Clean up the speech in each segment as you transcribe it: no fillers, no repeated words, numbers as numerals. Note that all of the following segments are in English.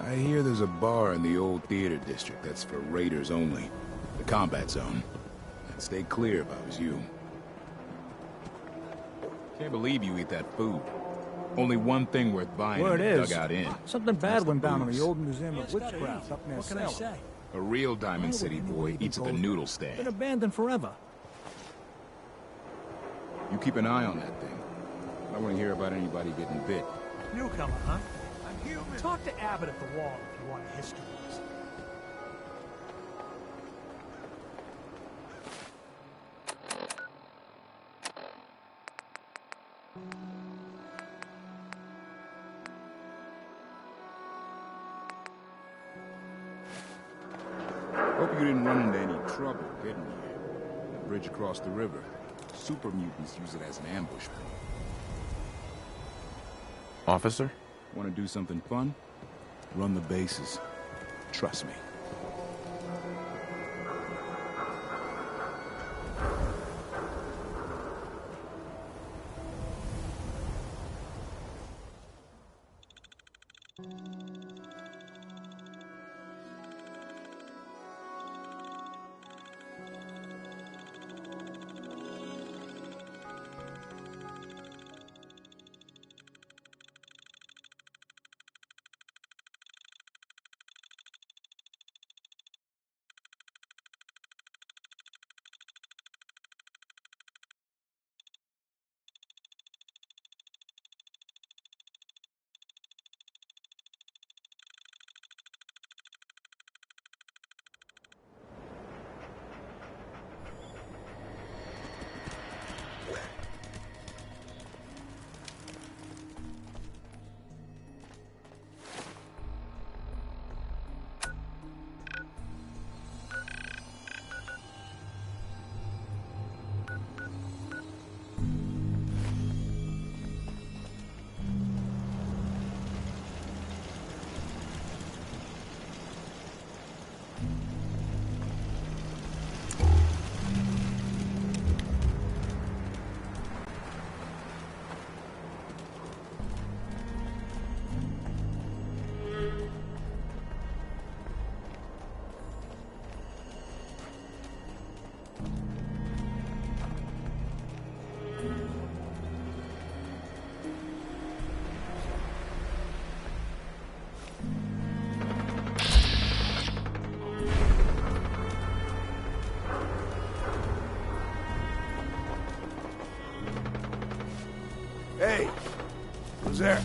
I hear there's a bar in the old theater district that's for raiders only. The combat zone. I'd stay clear if I was you. Can't believe you eat that food. Only one thing worth buying Word in the is, dugout inn. something bad went down in booze. the old Museum of Witchcraft up near What can I Salem. say? A real Diamond City boy eats at the noodle Been stand. abandoned forever. You keep an eye on that thing. I don't want to hear about anybody getting bit. Newcomer, huh? I'm human. Talk to Abbott at the wall if you want a history lesson. Hope you didn't run into any trouble getting here. The bridge across the river. Super mutants use it as an ambush point. Officer? Want to do something fun? Run the bases. Trust me. Hey! Who's there?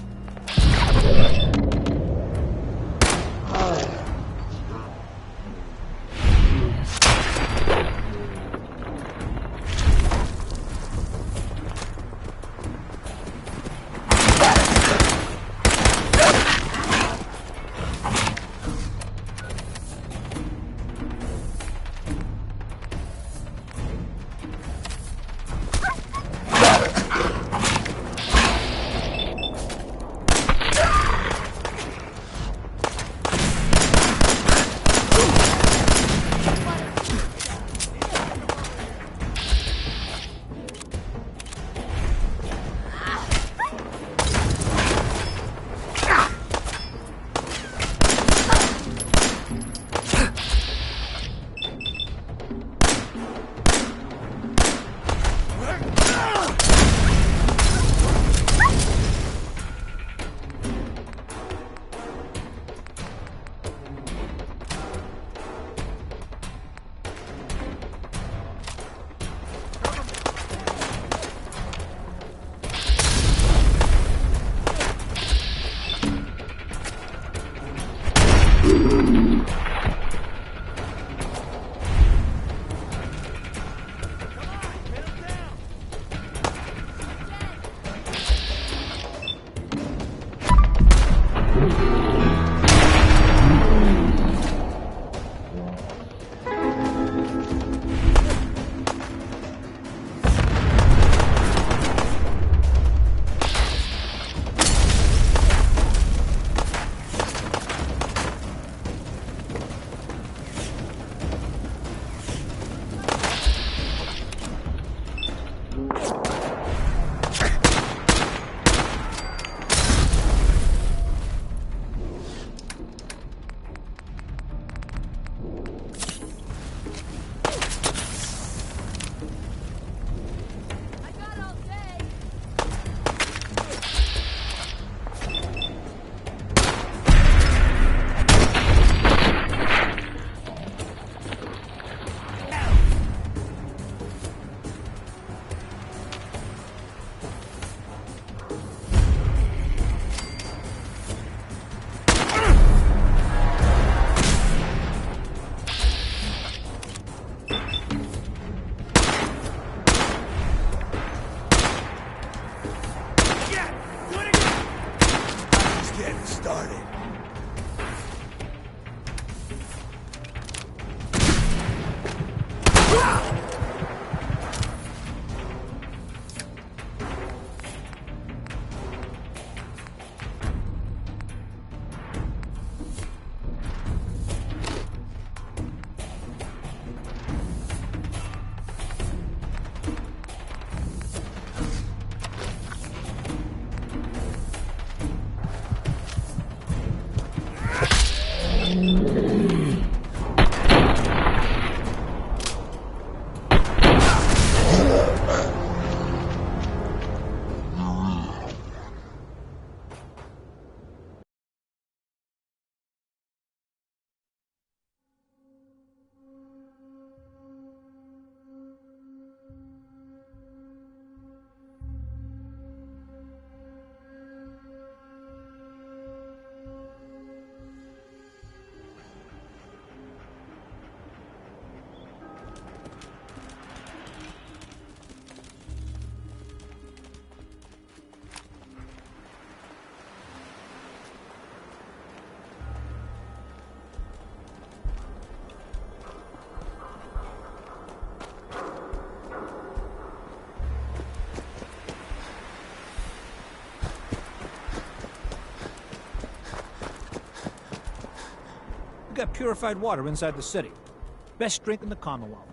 started. We got purified water inside the city. Best drink in the Commonwealth.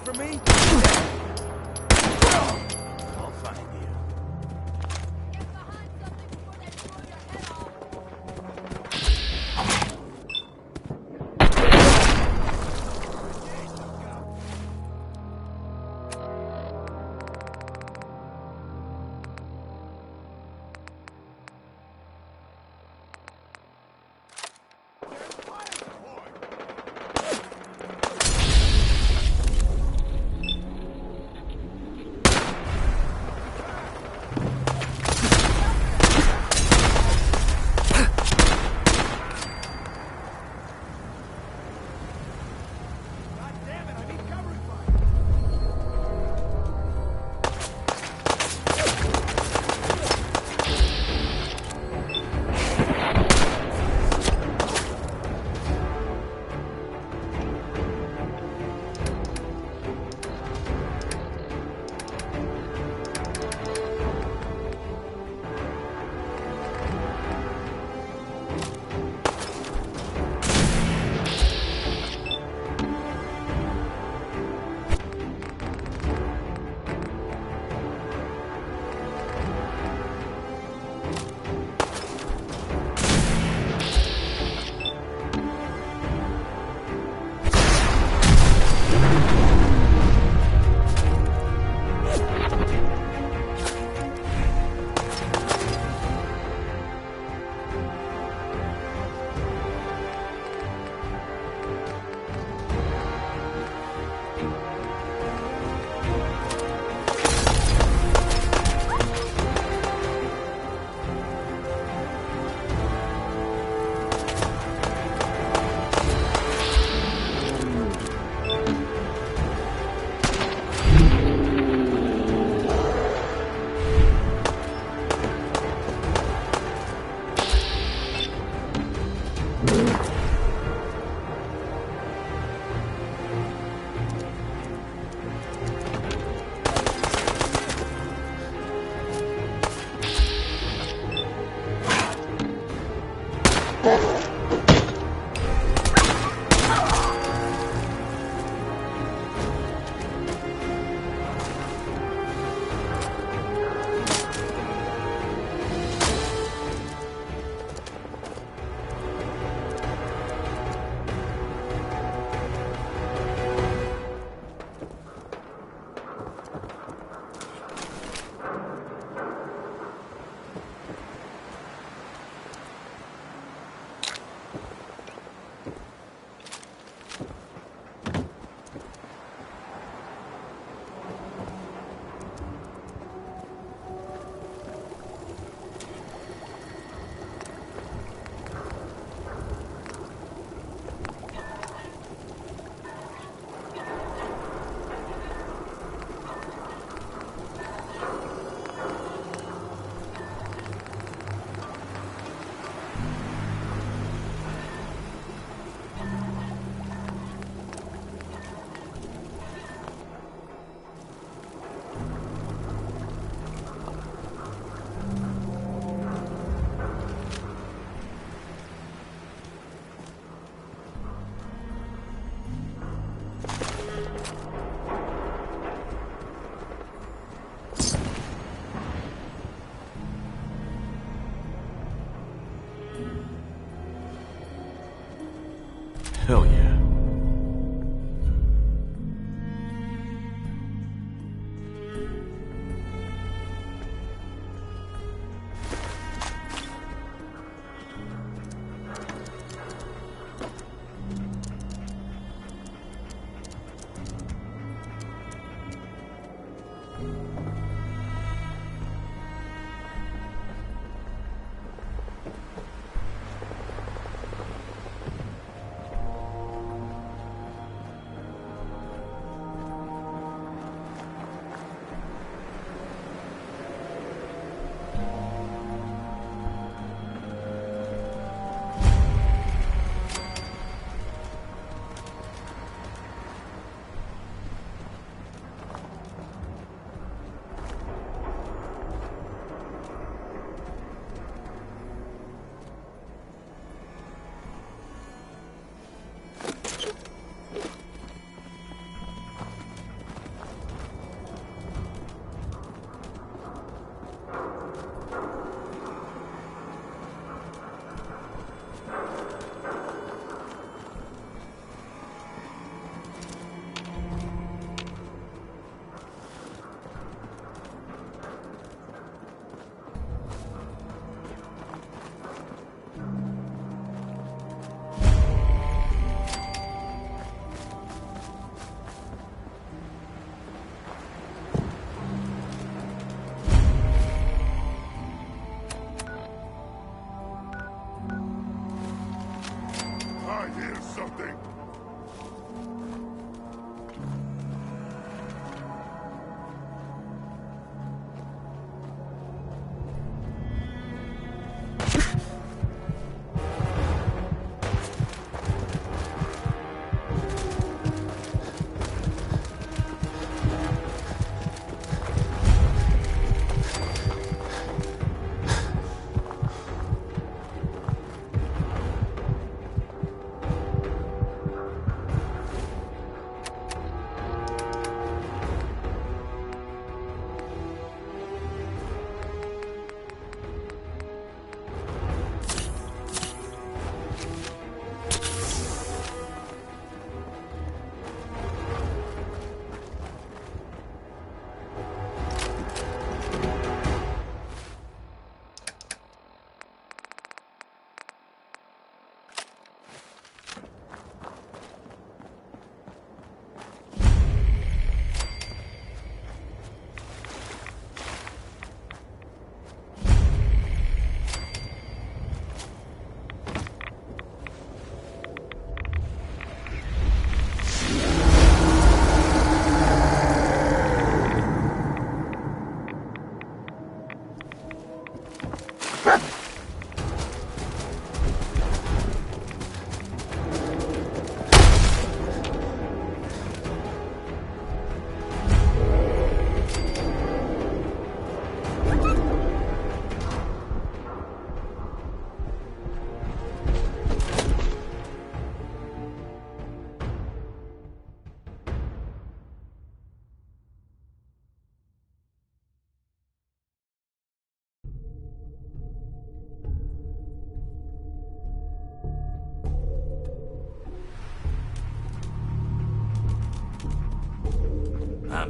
For me?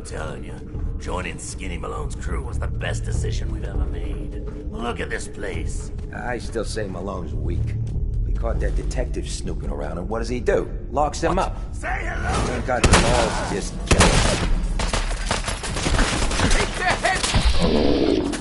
I'm telling you, joining Skinny Malone's crew was the best decision we've ever made. Look at this place. I still say Malone's weak. We caught that detective snooping around, and what does he do? Locks him up. Say hello! Ain't got the balls to just kill him. Take their heads!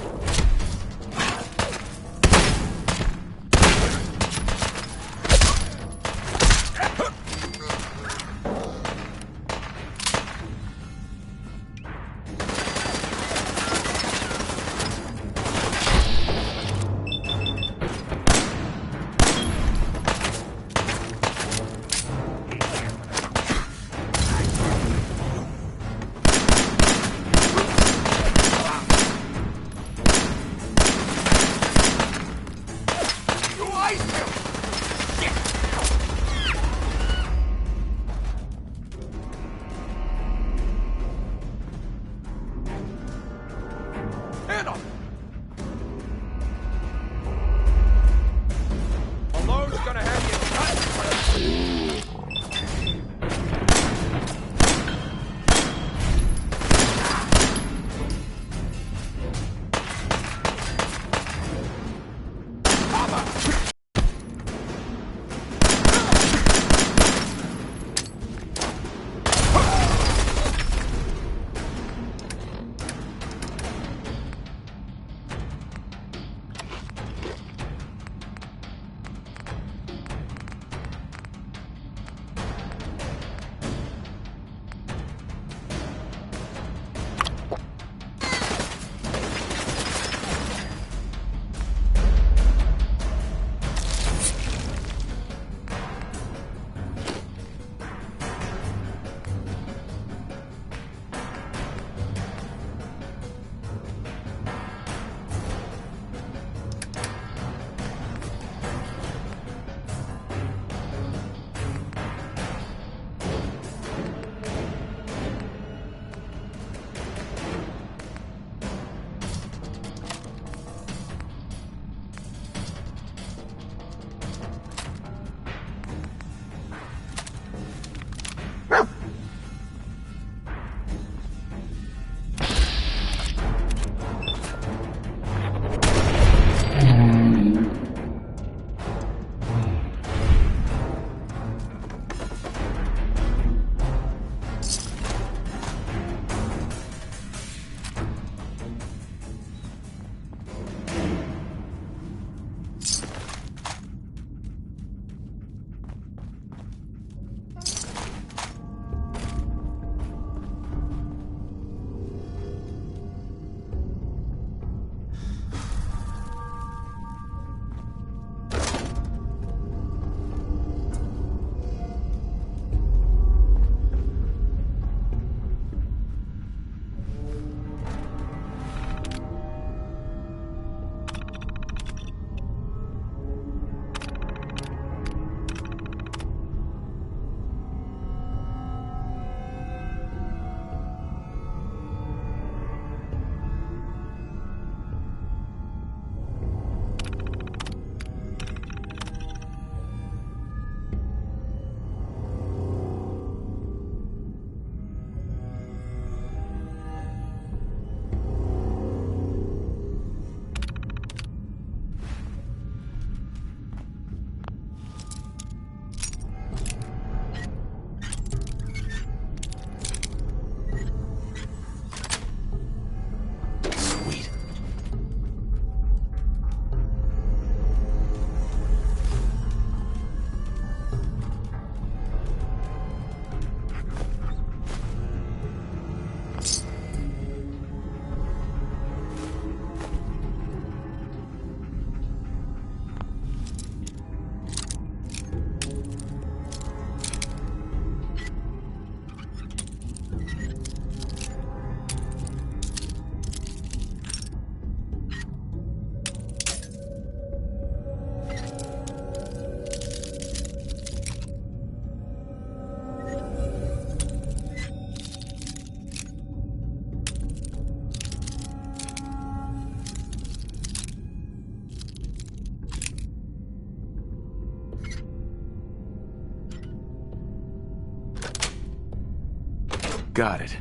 Got it.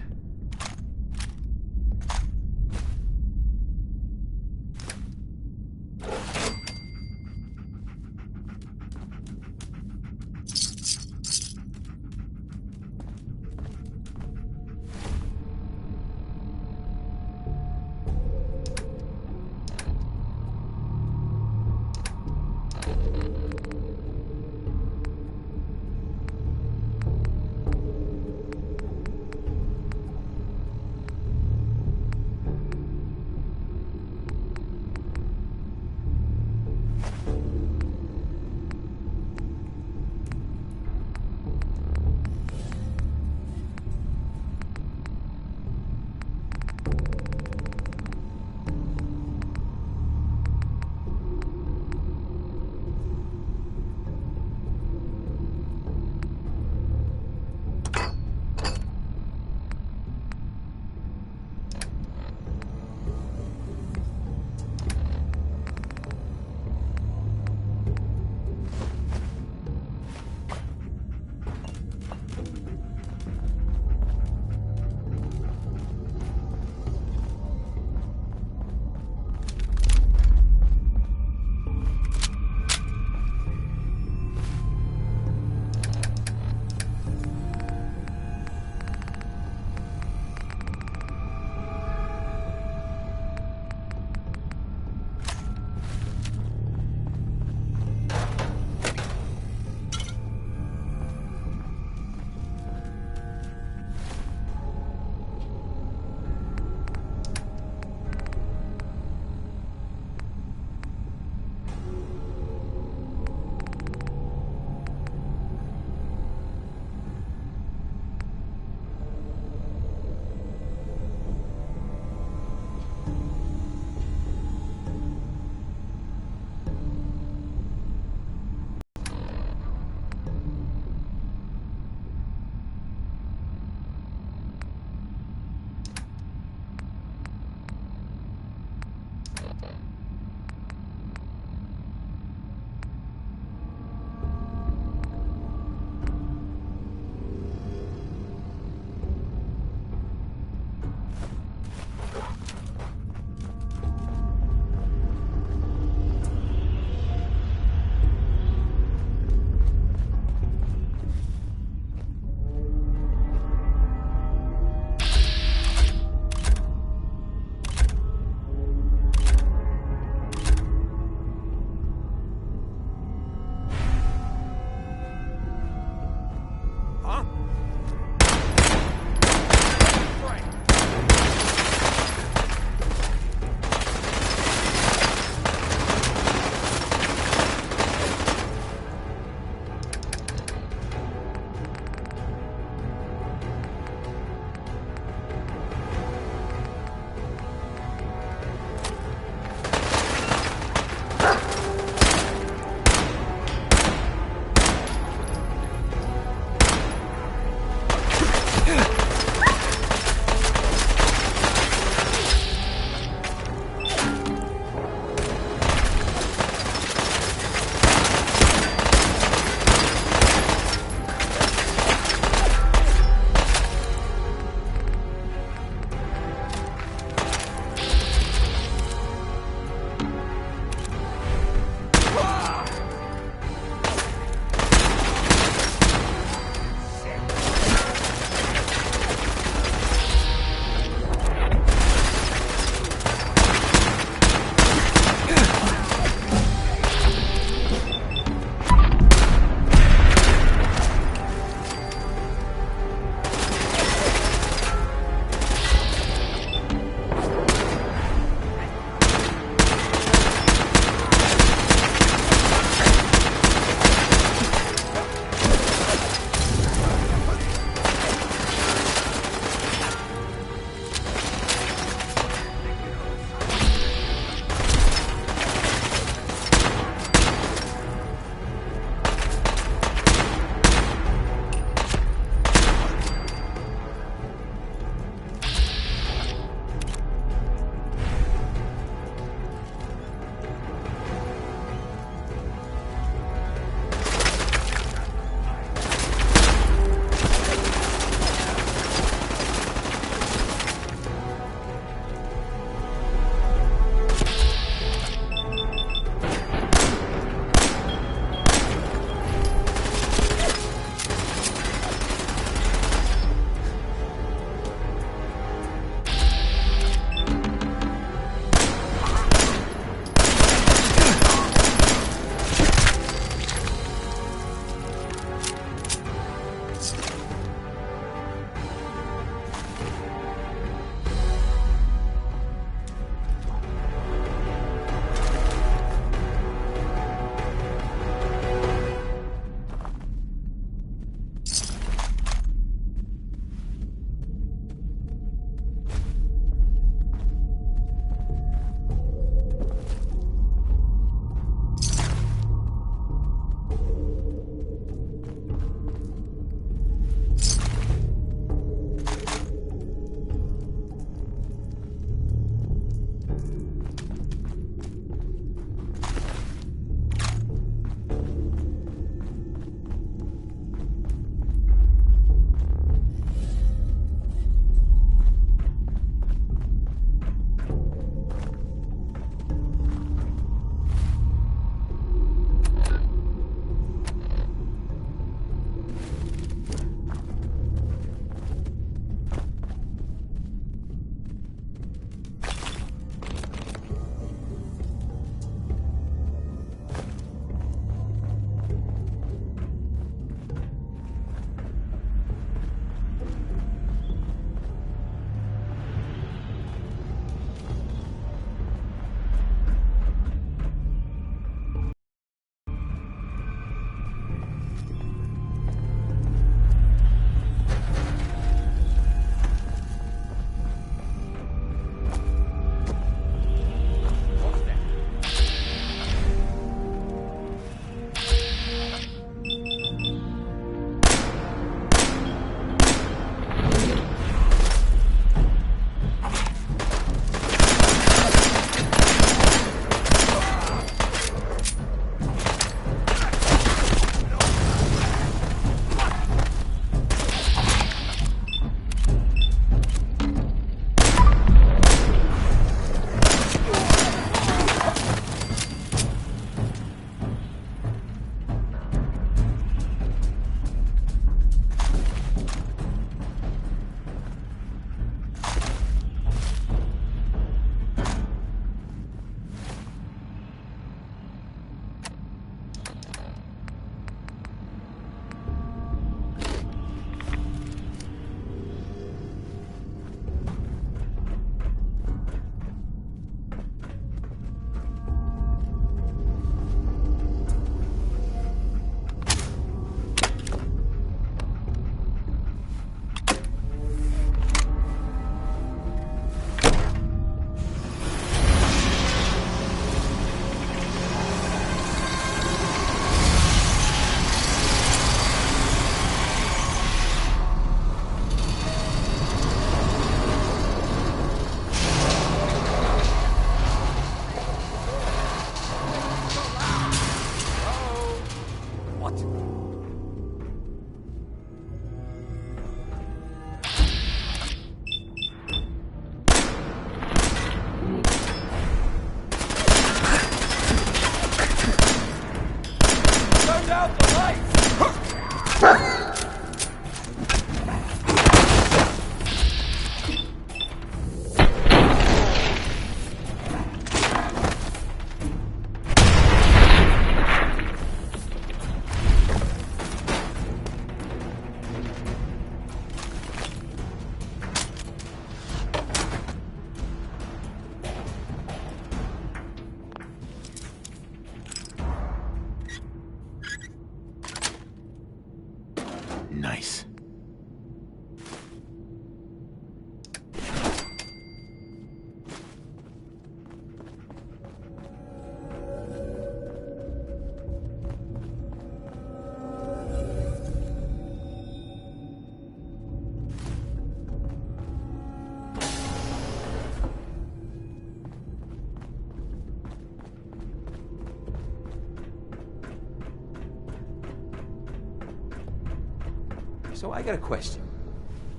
So I got a question.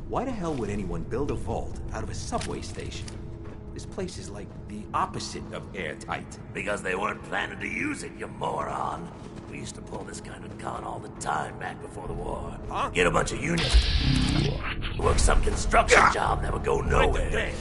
Why the hell would anyone build a vault out of a subway station? This place is like the opposite of airtight. Because they weren't planning to use it, you moron. We used to pull this kind of con all the time back before the war. Huh? Get a bunch of unions to work some construction job that would go nowhere.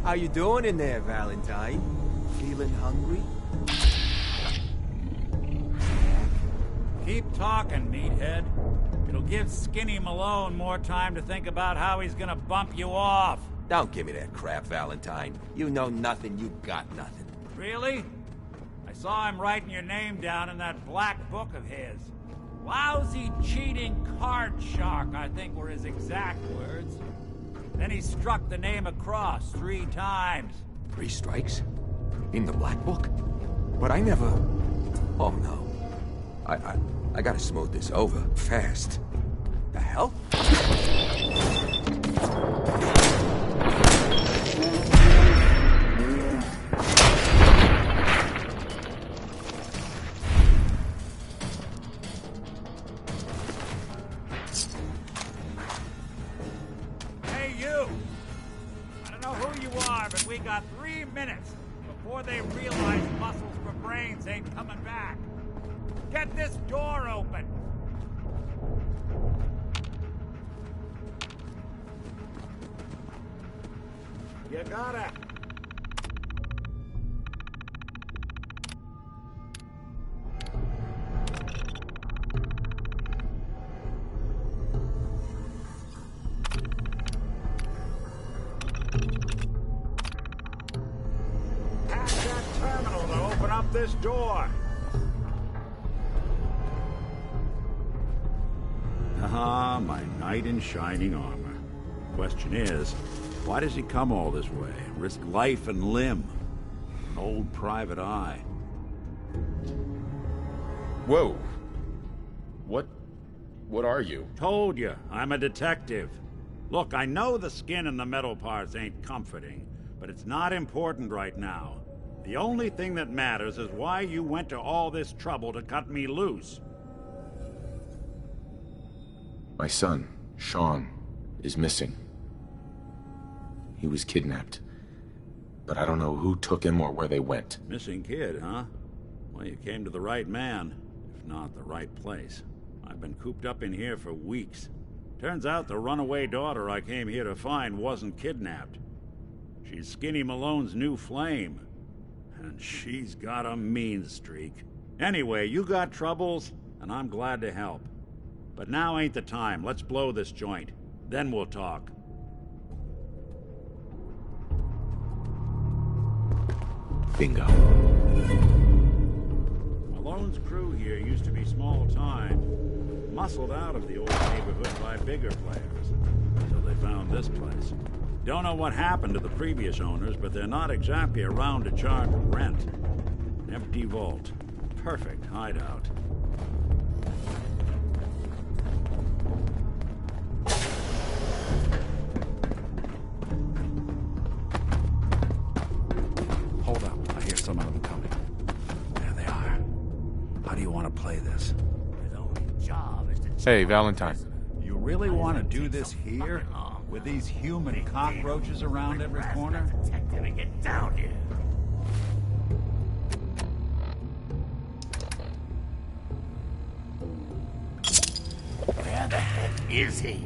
How you doing in there, Valentine? Feeling hungry? Keep talking, meathead. It'll give Skinny Malone more time to think about how he's gonna bump you off. Don't give me that crap, Valentine. You know nothing, you got nothing. Really? I saw him writing your name down in that black book of his. Lousy, cheating card shark, I think were his exact words. Then he struck the name across 3 times. 3 strikes? In the black book? But I never... Oh, no. I gotta smooth this over, fast. The hell? Hey, you! I don't know who you are, but we got 3 minutes before they realize muscles for brains ain't coming back. Get this door open! You gotta... Hack that terminal to open up this door! Ah, my knight in shining armor. Question is, why does he come all this way? Risk life and limb? An old private eye. Whoa. What are you? Told you, I'm a detective. Look, I know the skin and the metal parts ain't comforting, but it's not important right now. The only thing that matters is why you went to all this trouble to cut me loose. My son, Sean, is missing. He was kidnapped. But I don't know who took him or where they went. Missing kid, huh? Well, you came to the right man, if not the right place. I've been cooped up in here for weeks. Turns out the runaway daughter I came here to find wasn't kidnapped. She's Skinny Malone's new flame. And she's got a mean streak. Anyway, you got troubles, and I'm glad to help. But now ain't the time. Let's blow this joint. Then we'll talk. Bingo. Malone's crew here used to be small time. Muscled out of the old neighborhood by bigger players. Until they found this place. Don't know what happened to the previous owners, but they're not exactly around to charge rent. Empty vault. Perfect hideout. Hold up. I hear some of them coming. There they are. How do you want to play this? His only job is to Hey, Valentine. You really want to do this here? With these human cockroaches around every corner? detective and get down here. Where the heck is he?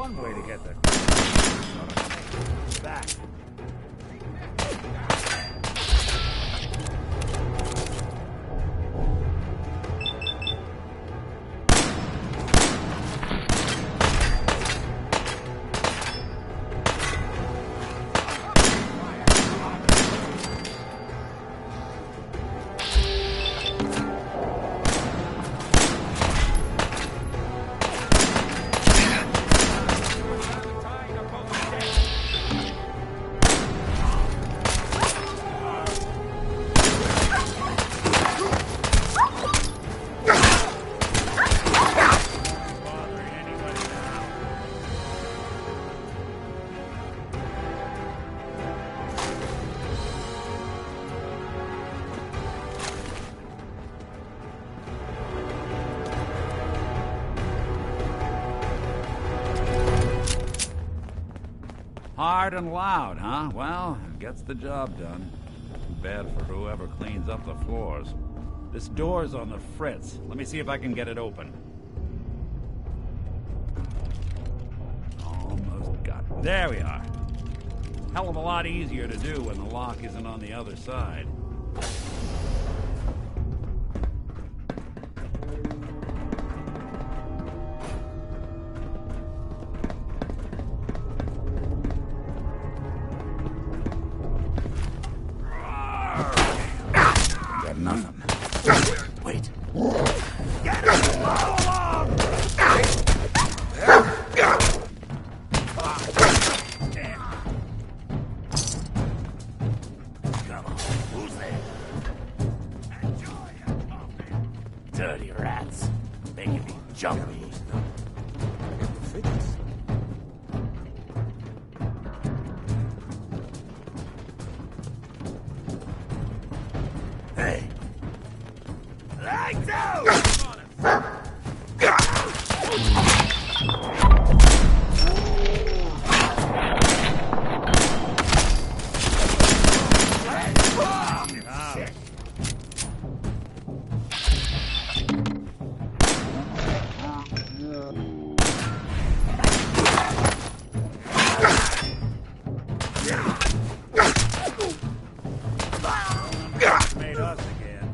one way to get the back. Hard and loud, huh? Well, it gets the job done. Too bad for whoever cleans up the floors. This door's on the fritz. Let me see if I can get it open. Almost got it. There we are. Hell of a lot easier to do when the lock isn't on the other side. Nothing. Wait. Get it! Follow along! Damn. Come on. Who's there? Enjoy your coffee. Dirty rats. Making me jumpy. Hey. Lights out! Made us again.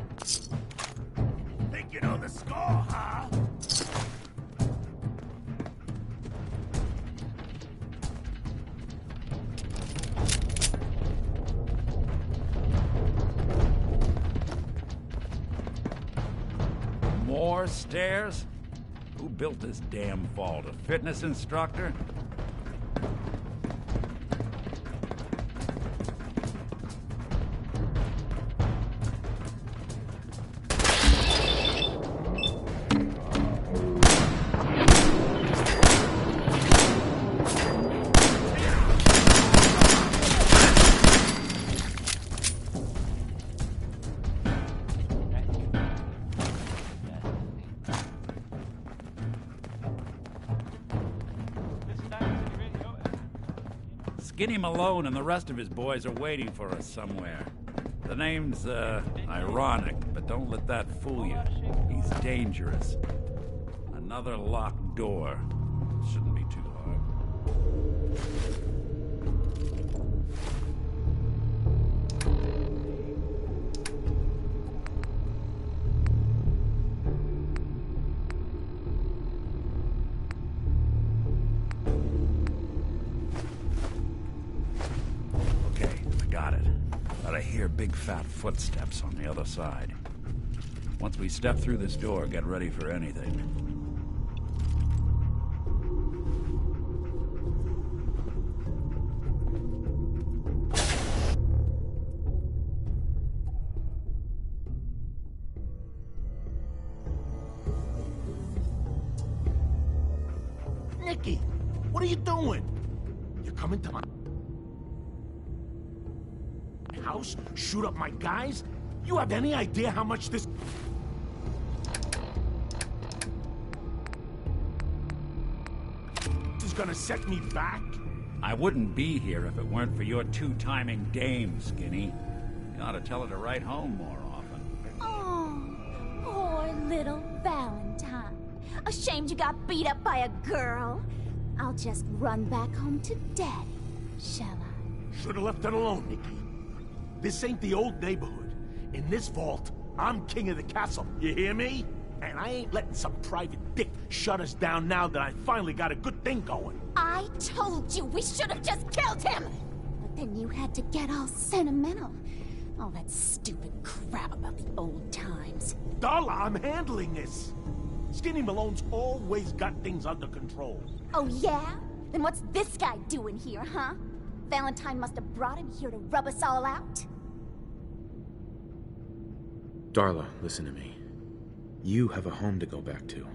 Think you know the score, huh? More stairs? Who built this damn vault? A fitness instructor? Skinny Malone and the rest of his boys are waiting for us somewhere. The name's, ironic, but don't let that fool you. He's dangerous. Another locked door. Shouldn't be too hard. I hear big fat footsteps on the other side. Once we step through this door, get ready for anything. Nicky, what are you doing? You're coming to my house, shoot up my guys? You have any idea how much this is gonna set me back? I wouldn't be here if it weren't for your two-timing dame, Skinny. You ought to tell her to write home more often. Oh, poor little Valentine. Ashamed you got beat up by a girl? I'll just run back home to Daddy, shall I? Should've left it alone, Nikki. This ain't the old neighborhood. In this vault, I'm king of the castle, you hear me? And I ain't letting some private dick shut us down now that I finally got a good thing going. I told you we should have just killed him! But then you had to get all sentimental. All that stupid crap about the old times. Darla, I'm handling this. Skinny Malone's always got things under control. Oh yeah? Then what's this guy doing here, huh? Valentine must have brought him here to rub us all out? Darla, listen to me. You have a home to go back to.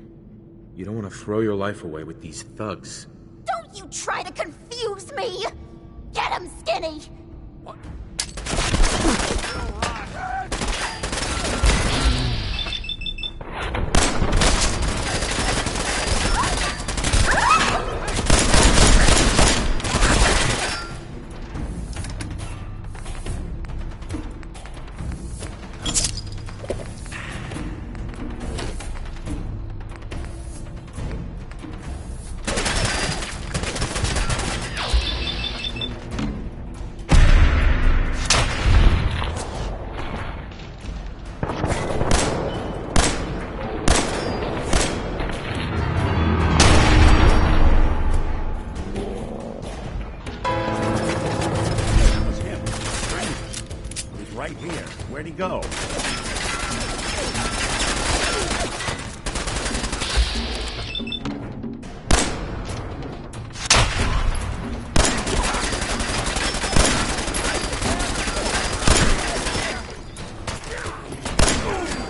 You don't want to throw your life away with these thugs. Don't you try to confuse me! Get him, Skinny! What? Right here. Where'd he go?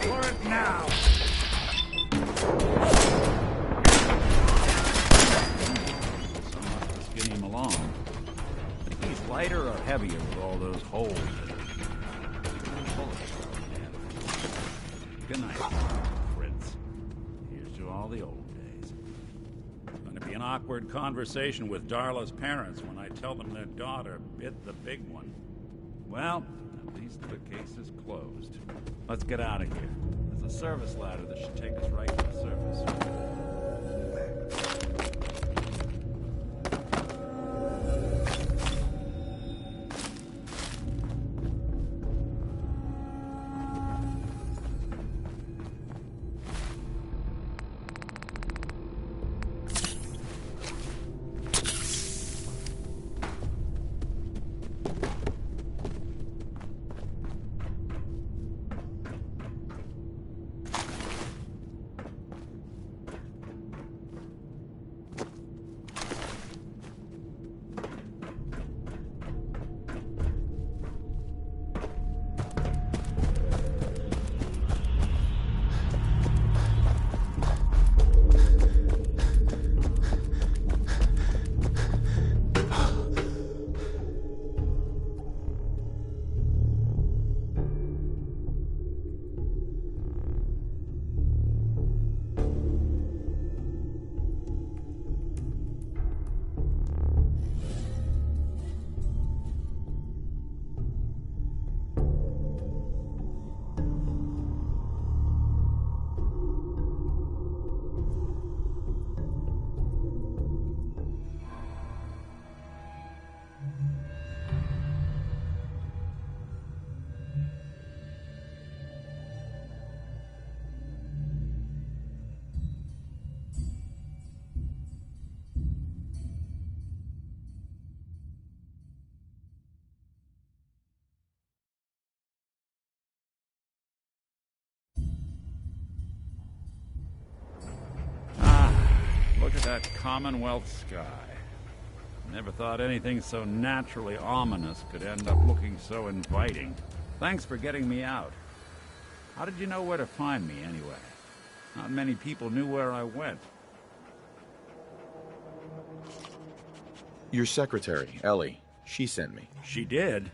For it now! So much for Skinny Malone. Think he's lighter or heavier with all those holes in it? Good night, Fritz. Here's to all the old days. It's going to be an awkward conversation with Darla's parents when I tell them their daughter bit the big one. Well, at least the case is closed. Let's get out of here. There's a service ladder that should take us right to the surface. Look at that Commonwealth sky. Never thought anything so naturally ominous could end up looking so inviting. Thanks for getting me out. How did you know where to find me, anyway? Not many people knew where I went. Your secretary, Ellie, she sent me. She did?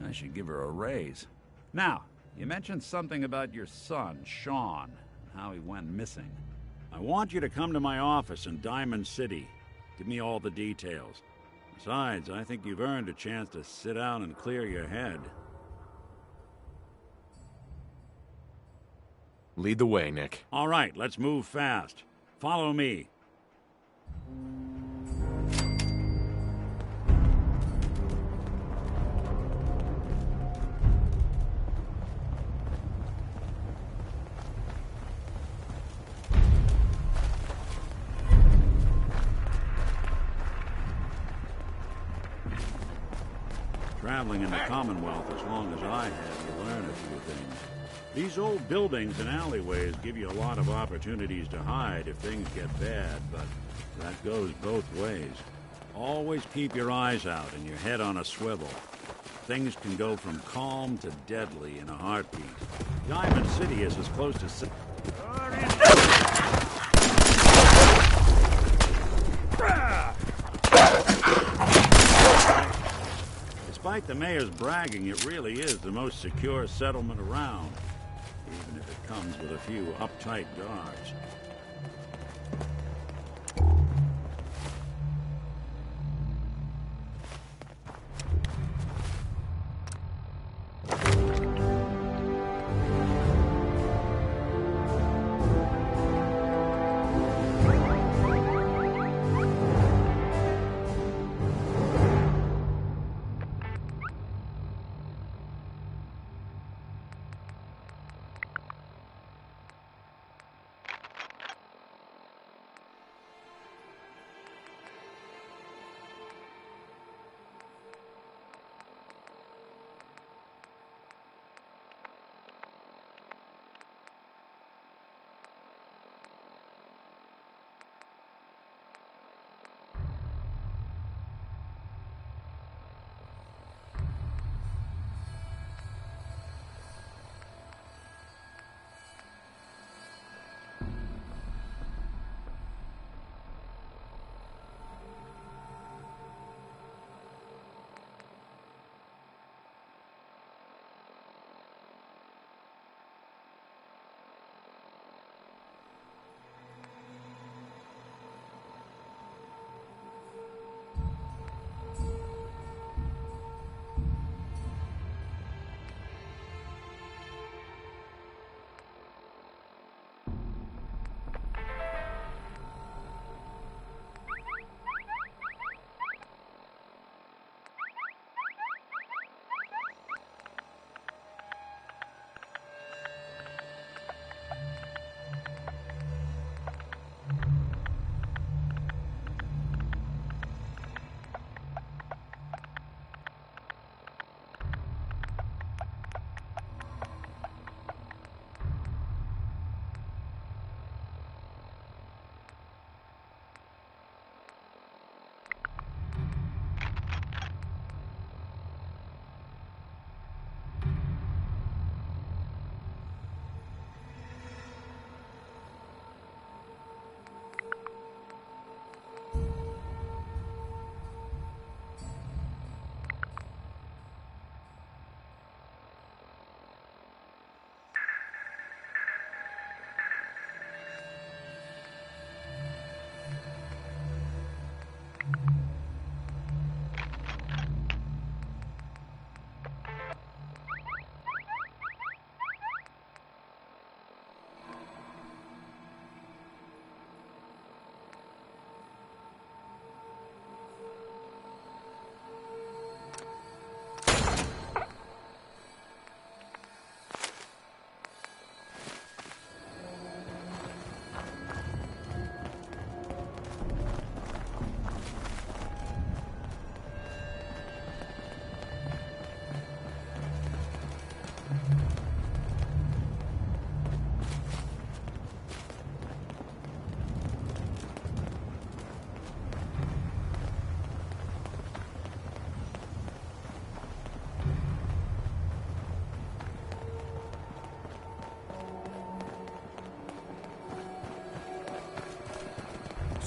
I should give her a raise. Now, you mentioned something about your son, Sean, and how he went missing. I want you to come to my office in Diamond City. Give me all the details. Besides, I think you've earned a chance to sit down and clear your head. Lead the way, Nick. All right, let's move fast. Follow me. traveling in the Commonwealth as long as I have, you learn a few things. These old buildings and alleyways give you a lot of opportunities to hide if things get bad, but that goes both ways. Always keep your eyes out and your head on a swivel. Things can go from calm to deadly in a heartbeat. Diamond City is as close to... Despite the mayor's bragging, it really is the most secure settlement around, even if it comes with a few uptight guards.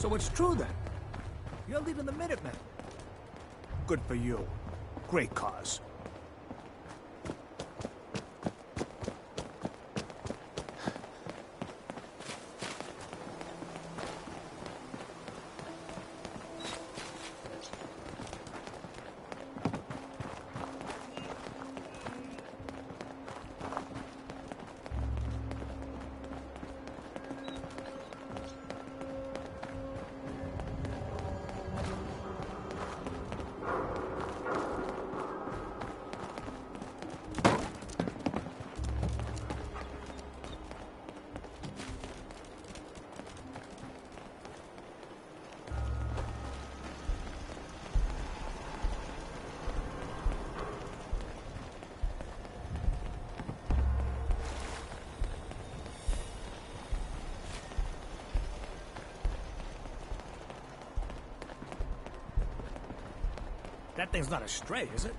So it's true then. You're leading the Minutemen. Good for you. Great cause. That thing's not a stray, is it?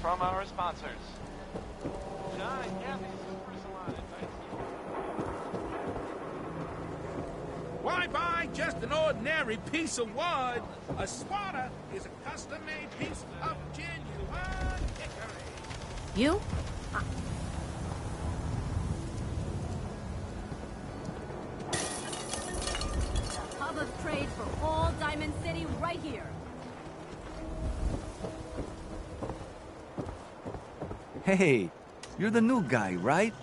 From our sponsors. John and Kathy's Super Salon invites you. Why buy just an ordinary piece of wood? A swatter is a custom-made piece of genuine hickory. You? The hub of trade for all Diamond City right here. Hey, you're the new guy, right?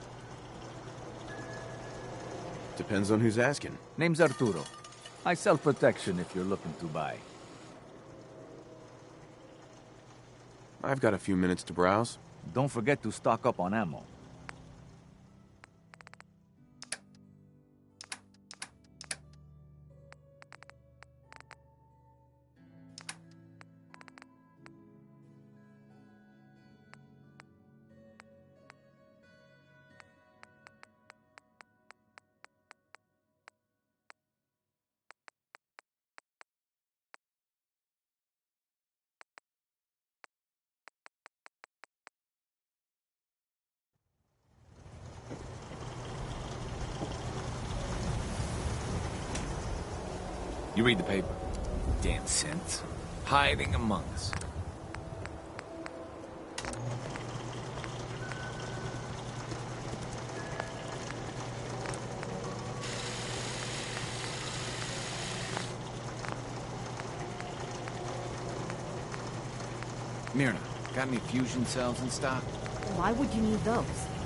Depends on who's asking. Name's Arturo. I sell protection if you're looking to buy. I've got a few minutes to browse. Don't forget to stock up on ammo. You read the paper? Damn synths. Hiding among us. Myrna, got any fusion cells in stock? Why would you need those?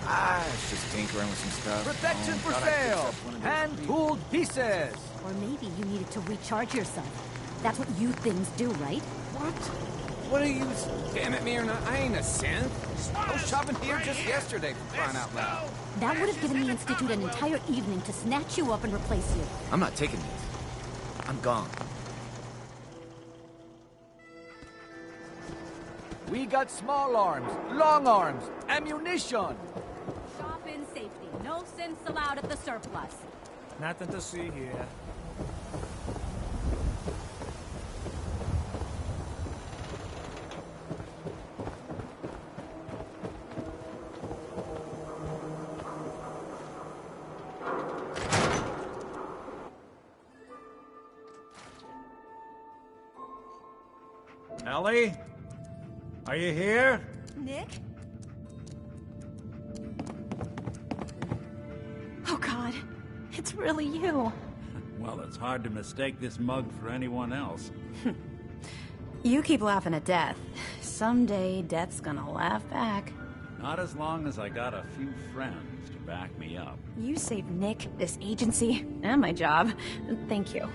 It's just tinkering with some stuff. Protection for thought I'd fix sale! up one of those Hand-tooled pieces! Or maybe you needed to recharge yourself. That's what you things do, right? What? What are you... Damn it, Myrna, I ain't a synth. I was shopping here just yesterday, for crying out loud. That would have given the Institute an entire evening to snatch you up and replace you. I'm not taking these. I'm gone. We got small arms, long arms, ammunition! Shop in safety. No synths allowed at the surplus. Nothing to see here. Ellie? Are you here? Nick? Oh God, it's really you. Well, it's hard to mistake this mug for anyone else. You keep laughing at death. Someday, death's gonna laugh back. Not as long as I got a few friends to back me up. You saved Nick, this agency, and my job. Thank you.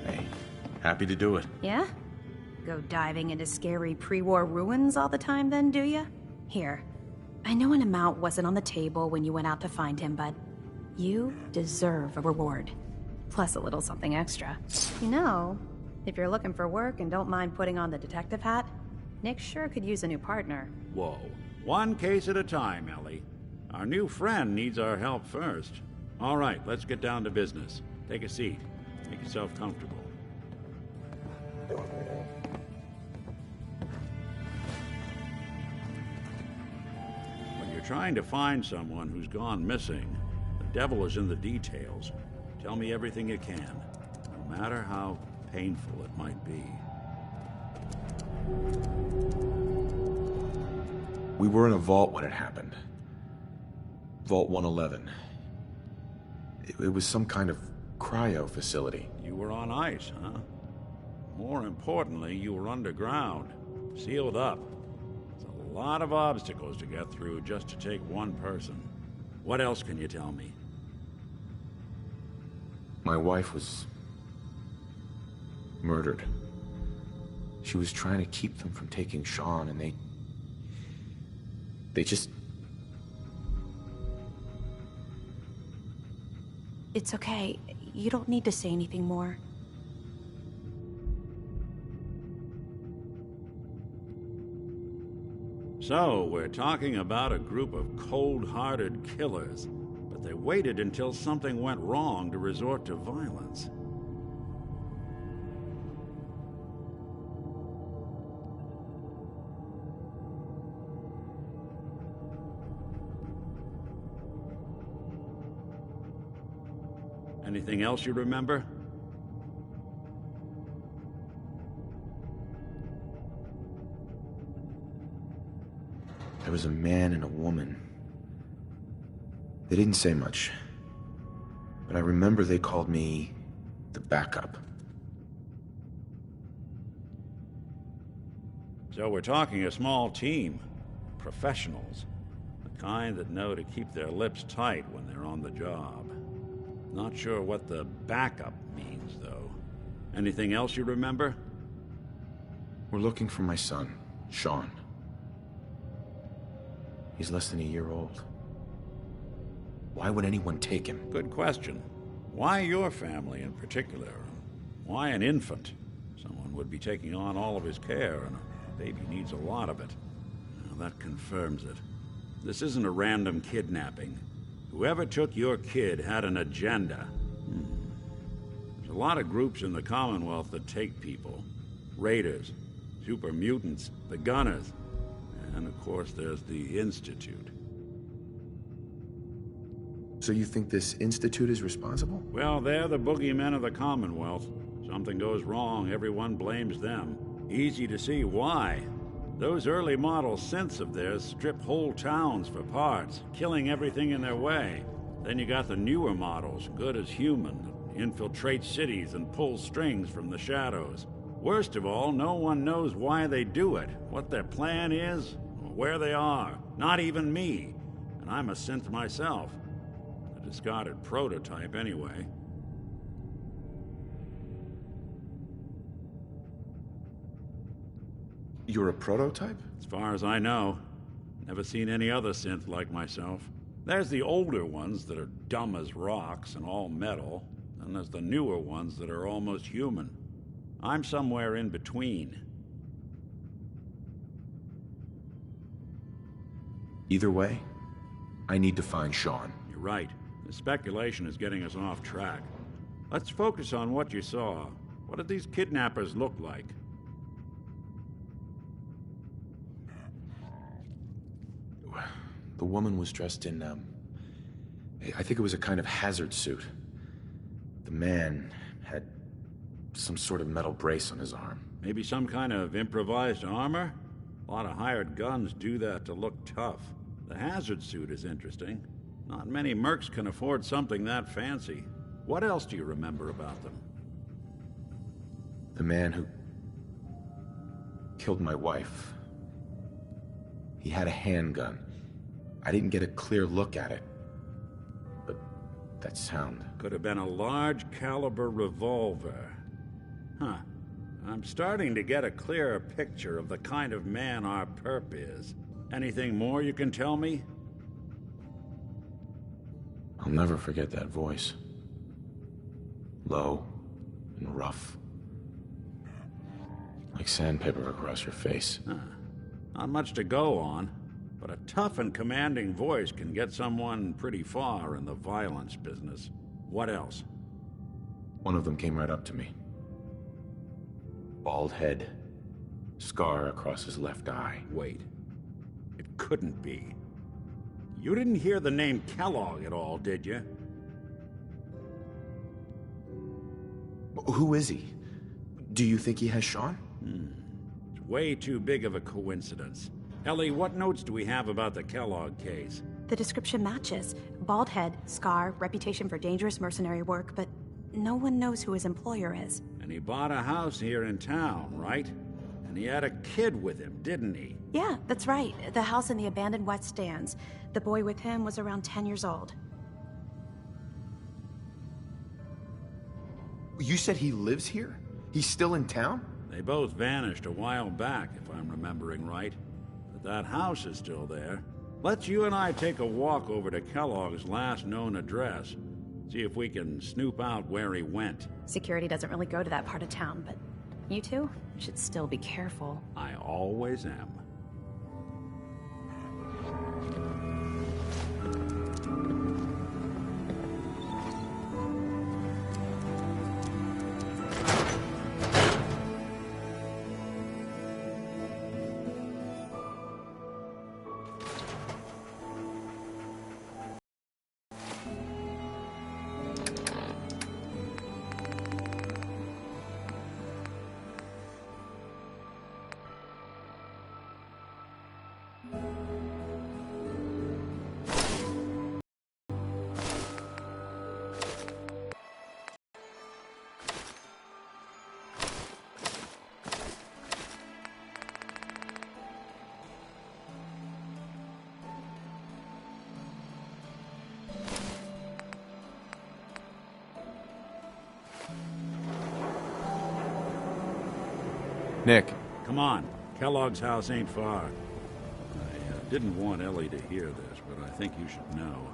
Hey, happy to do it. Yeah? Go diving into scary pre-war ruins all the time then, do ya? Here. I know an amount wasn't on the table when you went out to find him, but you deserve a reward. Plus a little something extra. You know, if you're looking for work and don't mind putting on the detective hat, Nick sure could use a new partner. Whoa. One case at a time, Ellie. Our new friend needs our help first. All right, let's get down to business. Take a seat. Make yourself comfortable. When you're trying to find someone who's gone missing, the devil is in the details. Tell me everything you can, no matter how painful it might be. We were in a vault when it happened. Vault 111. It was some kind of cryo facility. You were on ice, huh? More importantly, you were underground, sealed up. It's a lot of obstacles to get through just to take one person. What else can you tell me? My wife was murdered. She was trying to keep them from taking Sean, and they just... It's okay. You don't need to say anything more. So, we're talking about a group of cold-hearted killers, but they waited until something went wrong to resort to violence. Anything else you remember? There was a man and a woman. They didn't say much, but I remember they called me the backup. So we're talking a small team. Professionals. The kind that know to keep their lips tight when they're on the job. Not sure what the backup means, though. Anything else you remember? We're looking for my son, Sean. He's less than a year old. Why would anyone take him? Good question. Why your family in particular? Why an infant? Someone would be taking on all of his care, and a baby needs a lot of it. Now, that confirms it. This isn't a random kidnapping. Whoever took your kid had an agenda. There's a lot of groups in the Commonwealth that take people. Raiders, super mutants, the Gunners, and of course there's the Institute. So you think this Institute is responsible? Well, they're the boogeymen of the Commonwealth. Something goes wrong, everyone blames them. Easy to see why. Those early model synths of theirs strip whole towns for parts, killing everything in their way. Then you got the newer models, good as human, that infiltrate cities and pull strings from the shadows. Worst of all, no one knows why they do it, what their plan is, or where they are. Not even me. And I'm a synth myself. A discarded prototype anyway. You're a prototype? As far as I know. Never seen any other synth like myself. There's the older ones that are dumb as rocks and all metal, and there's the newer ones that are almost human. I'm somewhere in between. Either way, I need to find Sean. You're right. The speculation is getting us off track. Let's focus on what you saw. What did these kidnappers look like? The woman was dressed in, I think it was a kind of hazard suit. The man had some sort of metal brace on his arm. Maybe some kind of improvised armor? A lot of hired guns do that to look tough. The hazard suit is interesting. Not many mercs can afford something that fancy. What else do you remember about them? The man who killed my wife. He had a handgun. I didn't get a clear look at it, but that sound... Could have been a large caliber revolver. Huh. I'm starting to get a clearer picture of the kind of man our perp is. Anything more you can tell me? I'll never forget that voice. Low and rough. Like sandpaper across your face. Huh. Not much to go on. But a tough and commanding voice can get someone pretty far in the violence business. What else? One of them came right up to me. Bald head. Scar across his left eye. Wait. It couldn't be. You didn't hear the name Kellogg at all, did you? Who is he? Do you think he has Sean? It's way too big of a coincidence. Ellie, what notes do we have about the Kellogg case? The description matches. Bald head, scar, reputation for dangerous mercenary work, but no one knows who his employer is. And he bought a house here in town, right? And he had a kid with him, didn't he? Yeah, that's right. The house in the abandoned West Stands. The boy with him was around 10 years old. You said he lives here? He's still in town? They both vanished a while back, if I'm remembering right. But that house is still there. Let's you and I take a walk over to Kellogg's last known address. See if we can snoop out where he went. Security doesn't really go to that part of town, but you two should still be careful. I always am. Nick. Come on. Kellogg's house ain't far. I didn't want Ellie to hear this, but I think you should know.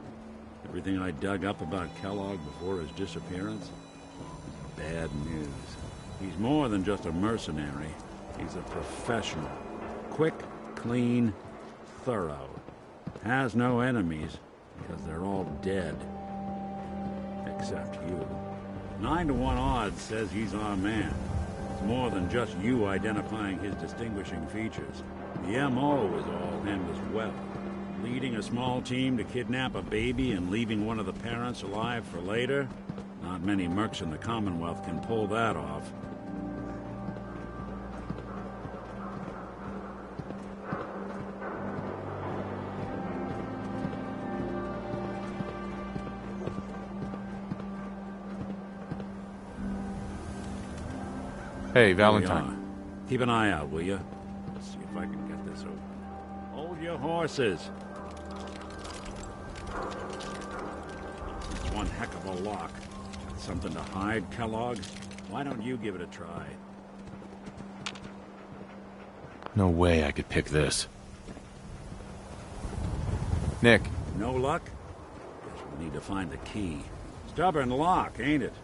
Everything I dug up about Kellogg before his disappearance is bad news. He's more than just a mercenary. He's a professional. Quick, clean, thorough. Has no enemies, because they're all dead. Except you. 9 to 1 odds says he's our man. It's more than just you identifying his distinguishing features. The M.O. is all him as well. Leading a small team to kidnap a baby and leaving one of the parents alive for later? Not many mercs in the Commonwealth can pull that off. Hey, Valentine. Keep an eye out, will you? Let's see if I can get this open. Hold your horses. It's one heck of a lock. Got something to hide, Kellogg? Why don't you give it a try? No way I could pick this. Nick. No luck? Guess we'll need to find the key. Stubborn lock, ain't it?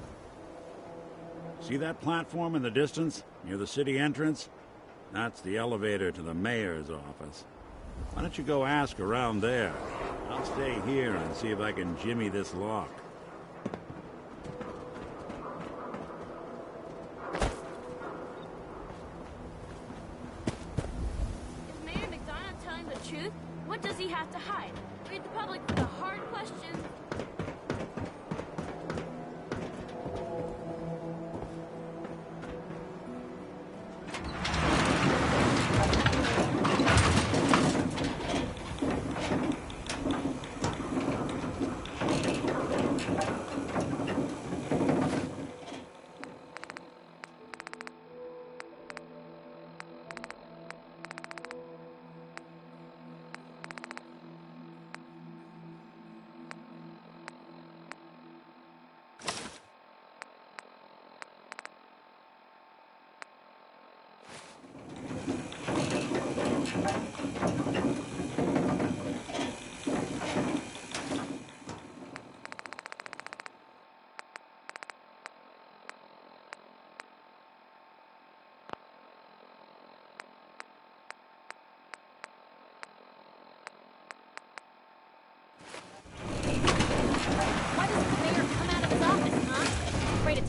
See that platform in the distance, near the city entrance? That's the elevator to the mayor's office. Why don't you go ask around there? I'll stay here and see if I can jimmy this lock. Is Mayor McDonald telling the truth? What does he have to hide? Read the public for the hard questions.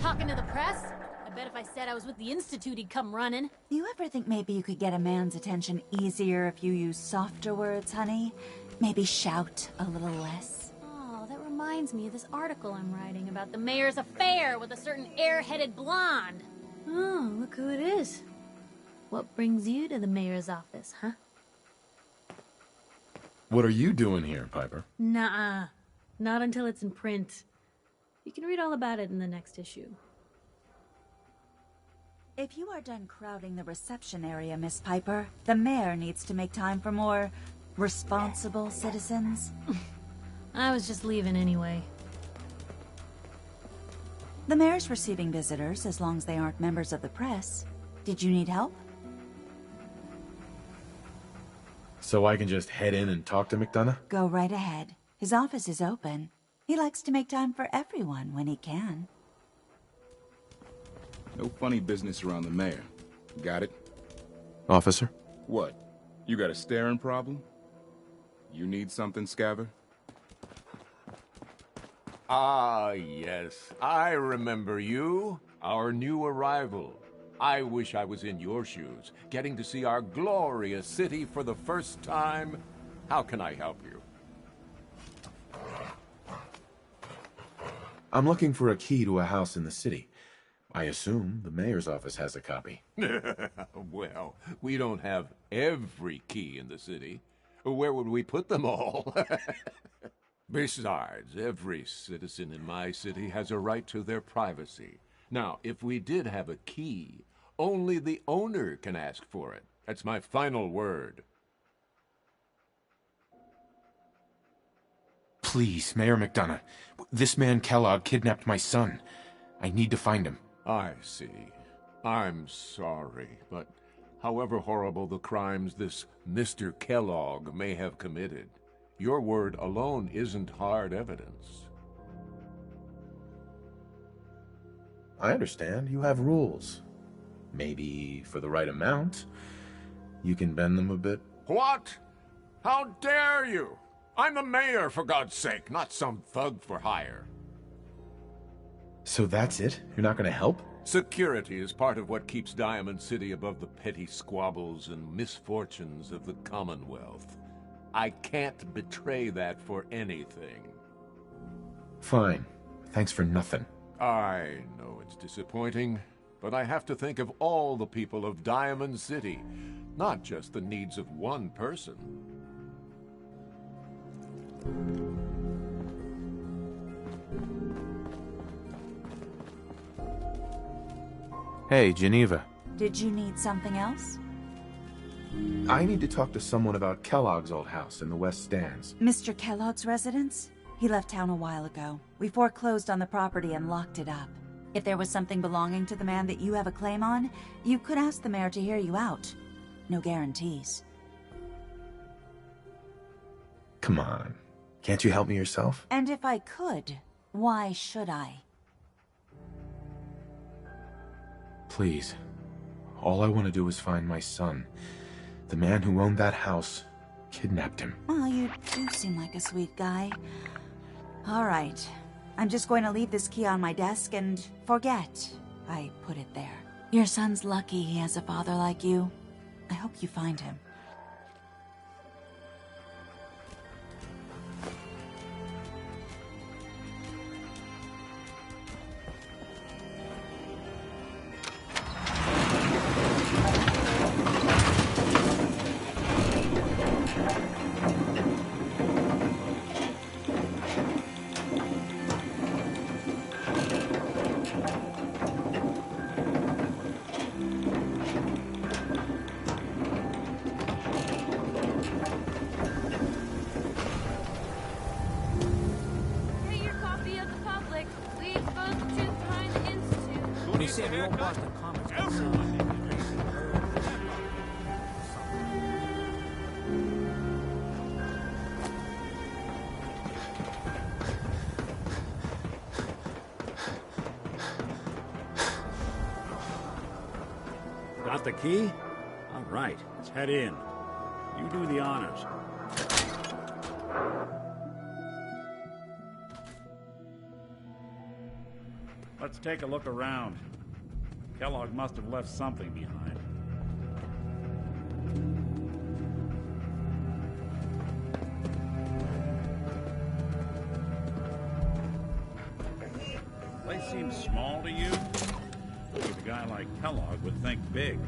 Talking to the press? I bet if I said I was with the Institute, he'd come running. You ever think maybe you could get a man's attention easier if you use softer words, honey? Maybe shout a little less? Oh, that reminds me of this article I'm writing about the mayor's affair with a certain air-headed blonde. Oh, look who it is. What brings you to the mayor's office, huh? What are you doing here, Piper? Nuh-uh. Not until it's in print. You can read all about it in the next issue. If you are done crowding the reception area, Miss Piper, the mayor needs to make time for more responsible citizens. I was just leaving anyway. The mayor's receiving visitors as long as they aren't members of the press. Did you need help? So I can just head in and talk to McDonough? Go right ahead. His office is open. He likes to make time for everyone when he can. No funny business around the mayor. Got it? Officer? What? You got a staring problem? You need something, Scaver? Ah, yes. I remember you. Our new arrival. I wish I was in your shoes, getting to see our glorious city for the first time. How can I help you? I'm looking for a key to a house in the city. I assume the mayor's office has a copy. Well, we don't have every key in the city. Where would we put them all? Besides, every citizen in my city has a right to their privacy. Now, if we did have a key, only the owner can ask for it. That's my final word. Please, Mayor McDonough. This man Kellogg kidnapped my son. I need to find him. I see. I'm sorry, but however horrible the crimes this Mr. Kellogg may have committed, your word alone isn't hard evidence. I understand. You have rules. Maybe for the right amount, you can bend them a bit. What? How dare you? I'm the mayor, for God's sake, not some thug for hire. So that's it? You're not going to help? Security is part of what keeps Diamond City above the petty squabbles and misfortunes of the Commonwealth. I can't betray that for anything. Fine. Thanks for nothing. I know it's disappointing, but I have to think of all the people of Diamond City, not just the needs of one person. Hey, Geneva. Did you need something else? I need to talk to someone about Kellogg's old house in the West Stands. Mr. Kellogg's residence? He left town a while ago. We foreclosed on the property and locked it up. If there was something belonging to the man that you have a claim on, you could ask the mayor to hear you out. No guarantees. Come on. Can't you help me yourself? And if I could, why should I? Please. All I want to do is find my son. The man who owned that house kidnapped him. Well, you do seem like a sweet guy. All right. I'm just going to leave this key on my desk and forget I put it there. Your son's lucky he has a father like you. I hope you find him. Get your copy of the public. We expose the truth behind the Institute. When you say the old Boston Comics, Got the key? All right, let's head in. You do the honors. Let's take a look around. Kellogg must have left something behind. Place seems small to you? A guy like Kellogg would think big.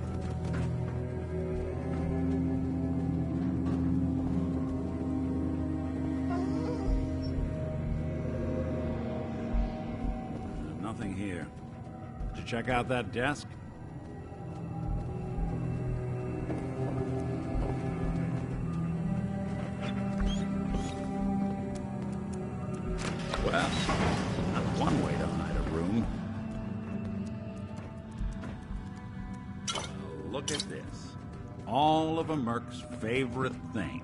Nothing here. Did you check out that desk? Well, that's one way to hide a room. Look at this. All of a merc's favorite thing.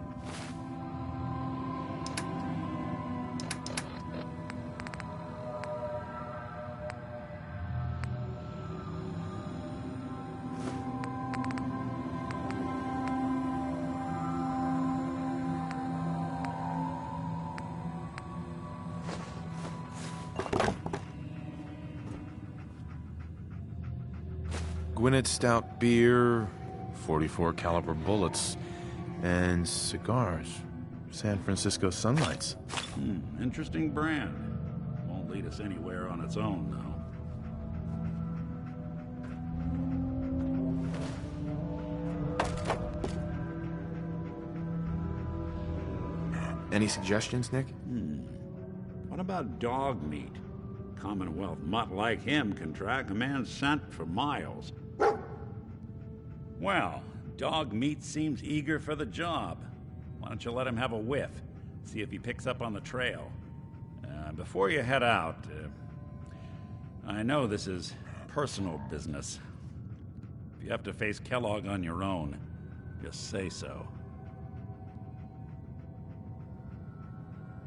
Gwinnett Stout beer, 44 caliber bullets, and cigars. San Francisco Sunlights. Interesting brand. Won't lead us anywhere on its own, though. Any suggestions, Nick? What about dog meat? Commonwealth mutt like him can track a man's scent for miles. Well, dog meat seems eager for the job. Why don't you let him have a whiff? See if he picks up on the trail. Before you head out, I know this is personal business. If you have to face Kellogg on your own, just say so.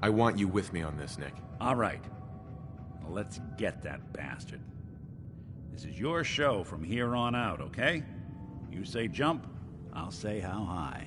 I want you with me on this, Nick. All right. Well, let's get that bastard. This is your show from here on out, okay? You say jump, I'll say how high.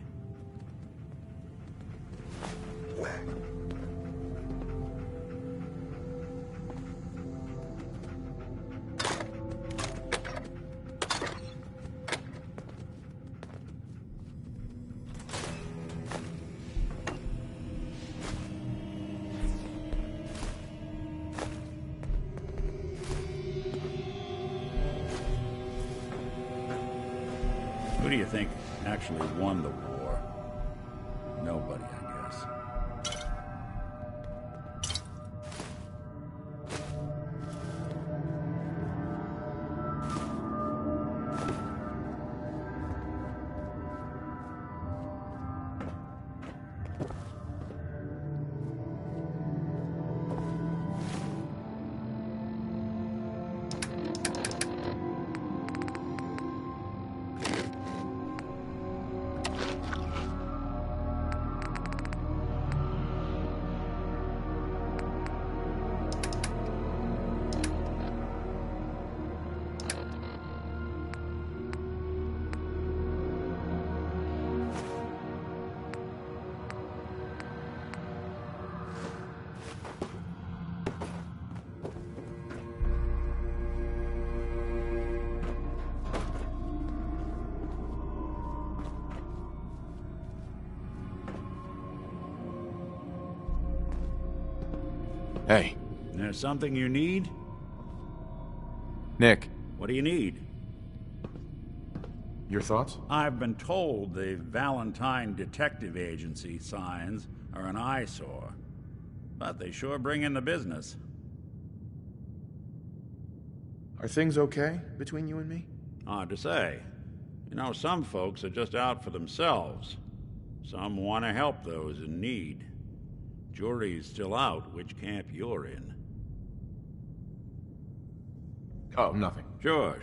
Who do you think actually won the war? Nobody, I guess. Hey. There's something you need? Nick. What do you need? Your thoughts? I've been told the Valentine Detective Agency signs are an eyesore, but they sure bring in the business. Are things okay between you and me? Hard to say. You know, some folks are just out for themselves. Some want to help those in need. Jury's still out which camp you're in. Oh, nothing. Sure.